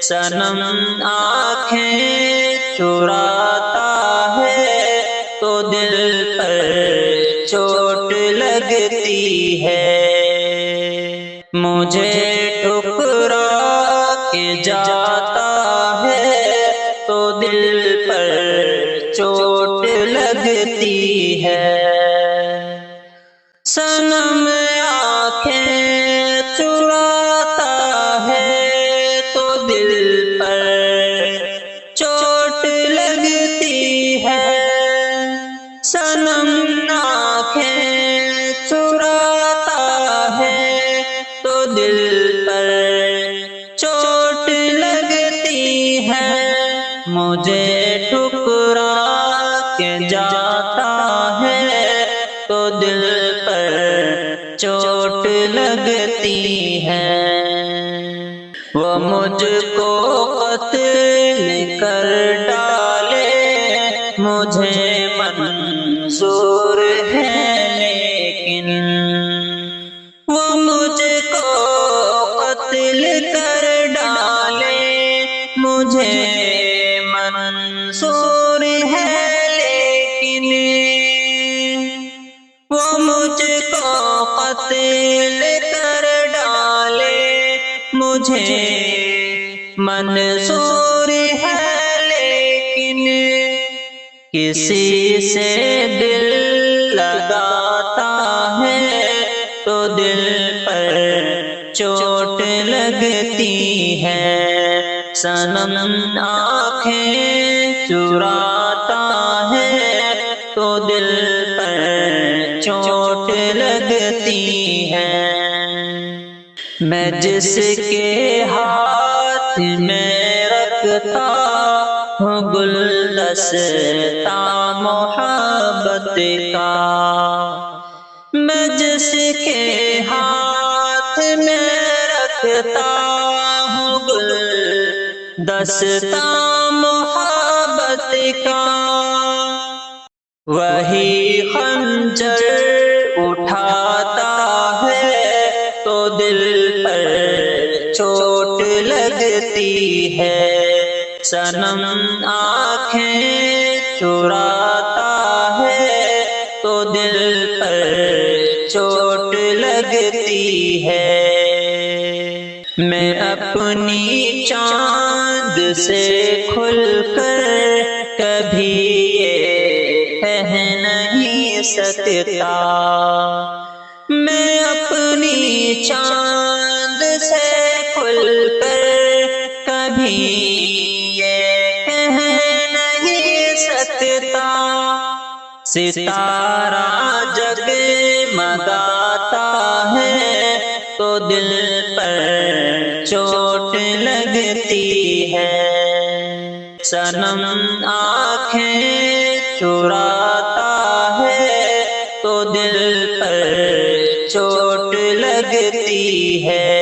صنم آنکھیں چراتا ہے تو دل پر چوٹ لگتی ہے، مجھے ٹھکرا کے جاتا ہے تو دل پر چوٹ لگتی ہے۔ صنم آنکھیں چراتا ہے تو دل پر چوٹ لگتی ہے، صنم آنکھیں چراتا ہے تو دل پر چوٹ لگتی ہے، مجھے ٹھکرا کے جاتا ہے تو دل پر چوٹ لگتی ہے۔ وہ مجھ کو قتل کر ڈالے مجھے منظور ہے، لیکن وہ مجھ کو قتل کر ڈالے مجھے منظور ہے، لیکن وہ مجھ کو قتل کر ڈالے مجھے منظور ہے، لیکن کسی سے دل لگاتا ہے تو دل پر چوٹ لگتی ہے، صنم آنکھیں چراتا ہے تو دل پر چوٹ لگتی ہے۔ میں جس کے ہاتھ میں رکھتا ہوں گلدستہ محبت کا، میں جس کے ہاتھ میں رکھتا ہوں گلدستہ محبت کا، وہی خنجر اٹھاتا ہے تو دل پر چوٹ لگتی ہے، صنم آنکھیں چراتا ہے تو دل پر چوٹ لگتی ہے۔ میں اپنی چاند سے کھل کر کبھی یہ کہہ نہیں سکتا، میں اپنی چاند سے کھل کر کبھی یہ کہہ نہیں سکتا، ستارہ جگمگاتا ہے تو دل پر چوٹ لگتی ہے، صنم آنکھیں چراتا ہے تو دل پر چوٹ لگتی ہے۔